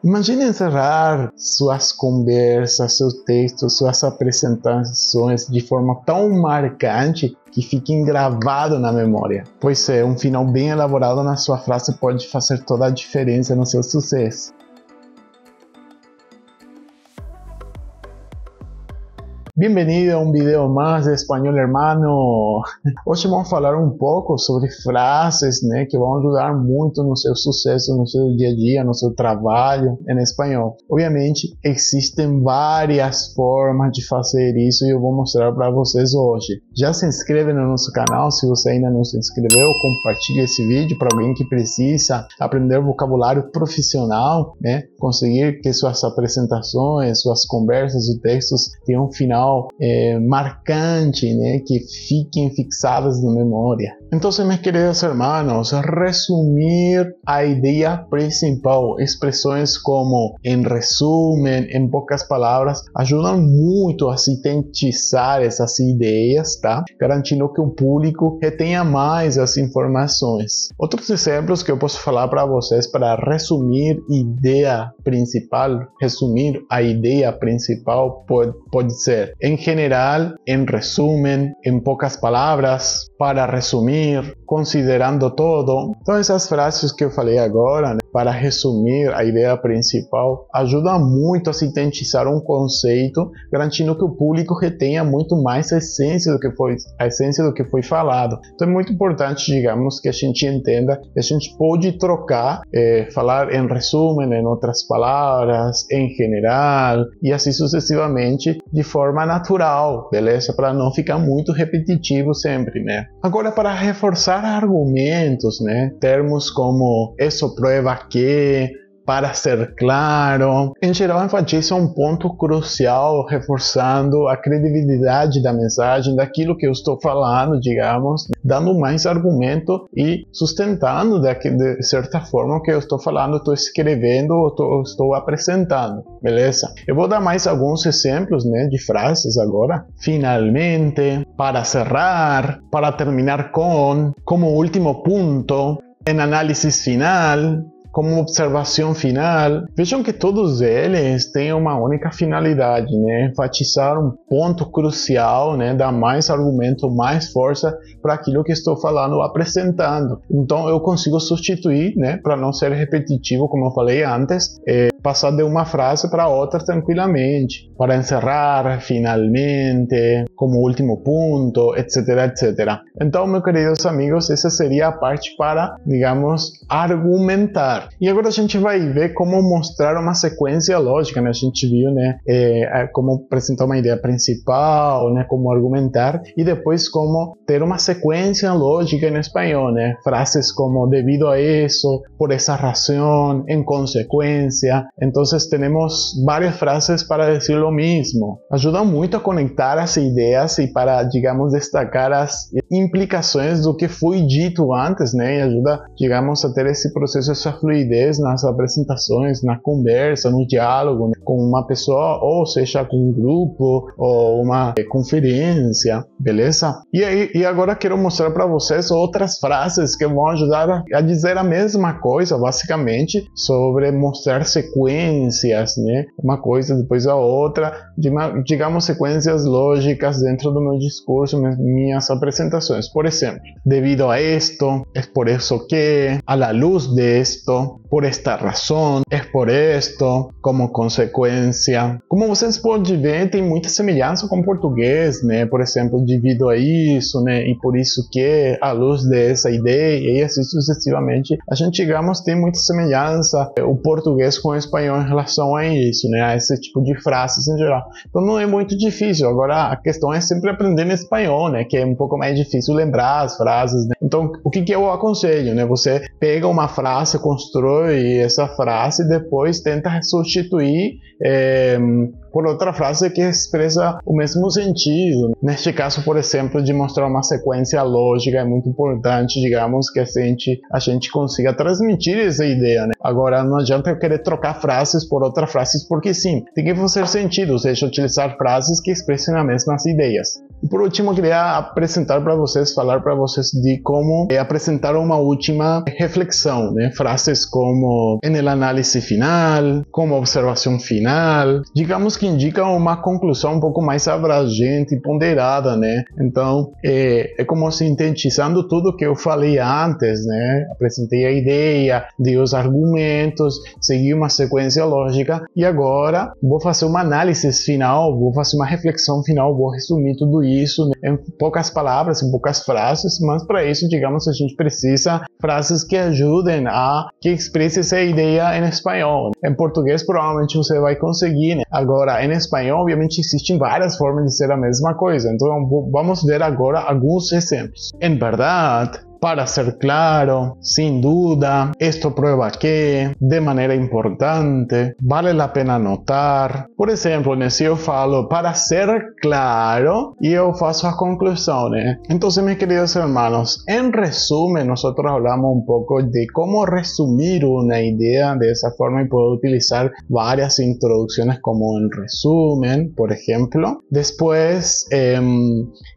Imagine encerrar suas conversas, seus textos, suas apresentações de forma tão marcante que fiquem gravados na memória. Pois é, um final bem elaborado na sua frase pode fazer toda a diferença no seu sucesso. Bem-vindo a um vídeo mais de Espanhol Hermano. Hoje vamos falar um pouco sobre frases, né, que vão ajudar muito no seu sucesso, no seu dia a dia, no seu trabalho em espanhol. Obviamente, existem várias formas de fazer isso e eu vou mostrar para vocês hoje. Já se inscreve no nosso canal se você ainda não se inscreveu, compartilhe esse vídeo para alguém que precisa aprender vocabulário profissional, né, conseguir que suas apresentações, suas conversas e textos tenham um final marcante, né, que fiquem fixadas na memória. Então, meus queridos irmãos, resumir a ideia principal, expressões como em resumo, em poucas palavras, ajudam muito a sintetizar essas ideias, tá? Garantindo que o público retenha mais as informações. Outros exemplos que eu posso falar para vocês para resumir a ideia principal pode ser, em geral, em resumo, em poucas palavras, para resumir, considerando todo. Então essas frases que eu falei agora, né, para resumir a ideia principal, ajudam muito a sintetizar um conceito, garantindo que o público retenha muito mais a essência do que foi falado. Então é muito importante, digamos, que a gente entenda que a gente pode trocar, falar em resumo, em outras palavras, em geral, e assim sucessivamente, de forma natural, beleza? Para não ficar muito repetitivo sempre, né? Agora, para reforçar argumentos, né? Termos como isso prova que, para ser claro, em geral enfatiza um ponto crucial, reforçando a credibilidade da mensagem, daquilo que eu estou falando, digamos, dando mais argumento e sustentando de certa forma o que eu estou falando, estou escrevendo ou estou apresentando, beleza? Eu vou dar mais alguns exemplos, né, de frases agora. Finalmente, para cerrar, para terminar com, como último ponto, em análise final, como observação final. Vejam que todos eles têm uma única finalidade, né? Enfatizar um ponto crucial, né? Dar mais argumento, mais força para aquilo que estou falando ou apresentando. Então eu consigo substituir, né? Para não ser repetitivo, como eu falei antes, passar de uma frase para outra tranquilamente. Para encerrar, finalmente, como último ponto, etc, etc. Então, meus queridos amigos, essa seria a parte para, digamos, argumentar. E agora a gente vai ver como mostrar uma sequência lógica, né? A gente viu, né, como apresentar uma ideia principal, né, como argumentar, e depois como ter uma sequência lógica em espanhol, né? Frases como devido a isso, por essa razão, en consequência. Então, temos várias frases para dizer o mesmo. Ajuda muito a conectar as ideias e para, digamos, destacar as implicações do que foi dito antes, né? E ajuda, digamos, a ter esse processo, essa fluidez nas apresentações, na conversa, no diálogo, né, com uma pessoa, ou seja, com um grupo, ou uma conferência, beleza? E agora quero mostrar para vocês outras frases que vão ajudar a dizer a mesma coisa, basicamente, sobre mostrar sequências, né? Uma coisa depois a outra, digamos, sequências lógicas dentro do meu discurso, minhas apresentações. Por exemplo, devido a esto, es por eso que, a la luz de esto, por esta razão, es por esto, como consequência. Como vocês podem ver, tem muita semelhança com o português, né? Por exemplo, devido a isso, né? E por isso que, à luz dessa ideia, e assim sucessivamente. A gente, digamos, tem muita semelhança o português com o espanhol em relação a isso, né? A esse tipo de frases em geral. Então não é muito difícil. Agora, a questão é sempre aprender em espanhol, né? Que é um pouco mais difícil lembrar as frases, né? Então, o que eu aconselho, né? Você pega uma frase, constrói essa frase e depois tenta substituir por outra frase que expressa o mesmo sentido. Neste caso, por exemplo, de mostrar uma sequência lógica, é muito importante, digamos, que a gente consiga transmitir essa ideia, né? Agora, não adianta eu querer trocar frases por outras frases, porque sim, tem que fazer sentido, ou seja, utilizar frases que expressem as mesmas ideias. E por último, eu queria apresentar para vocês, falar para vocês de como apresentar uma última reflexão, né? Frases como en el análise final, como observação final, digamos que indicam uma conclusão um pouco mais abrangente e ponderada, né? Então, é como sintetizando tudo que eu falei antes, né? Apresentei a ideia, dei os argumentos, segui uma sequência lógica e agora vou fazer uma análise final, vou fazer uma reflexão final, vou resumir tudo isso, né, em poucas palavras, em poucas frases, mas para isso, digamos, a gente precisa frases que ajudem a que expresse essa ideia em espanhol. Em português provavelmente você vai conseguir, né? Agora, em espanhol, obviamente, existem várias formas de ser a mesma coisa. Então, vamos ver agora alguns exemplos. En verdade, para ser claro, sin duda, esto prueba que, de maneira importante, vale la pena notar. Por exemplo, né, se eu falo para ser claro e eu faço a conclusão, né? Então, meus queridos hermanos, em resumen, nós falamos um pouco de como resumir uma ideia dessa forma e poder utilizar várias introduções como en resumen, por ejemplo. Después,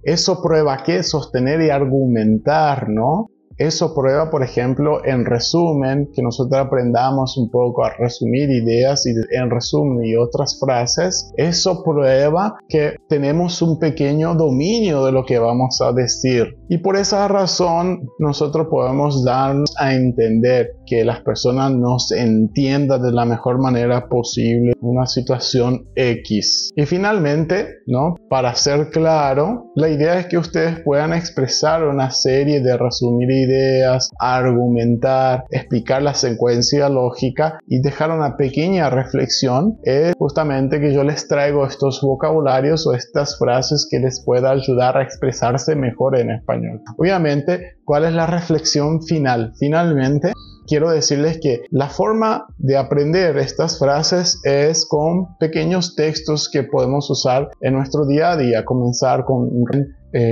eso prueba que, sostener y argumentar, ¿no? Eso prueba, por ejemplo, en resumen, que nosotros aprendamos un poco a resumir ideas y en resumen y otras frases. Eso prueba que tenemos un pequeño dominio de lo que vamos a decir. Y por esa razón, nosotros podemos darnos a entender que las personas nos entiendan de la mejor manera posible una situación X. Y finalmente, ¿no? Para ser claro, la idea es que ustedes puedan expresar una serie de resumir ideas, argumentar, explicar la secuencia lógica y dejar una pequeña reflexión. Es justamente que yo les traigo estos vocabularios o estas frases que les pueda ayudar a expresarse mejor en español. Obviamente, ¿cuál es la reflexión final? Finalmente, quiero decirles que la forma de aprender estas frases es con pequeños textos que podemos usar en nuestro día a día. Comenzar con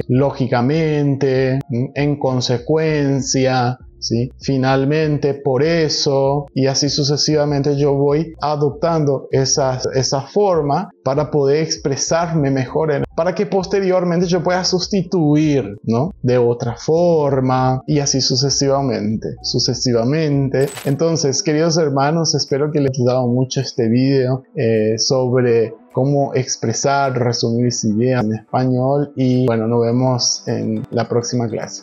lógicamente, en consecuencia, ¿sí? Finalmente, por eso, y así sucesivamente yo voy adoptando esa forma para poder expresarme mejor, para que posteriormente yo pueda sustituir, ¿no? De otra forma, y así sucesivamente. Entonces, queridos hermanos, espero que les haya ayudado mucho este video sobre cómo expresar, resumir ideas en español, y bueno, nos vemos en la próxima clase.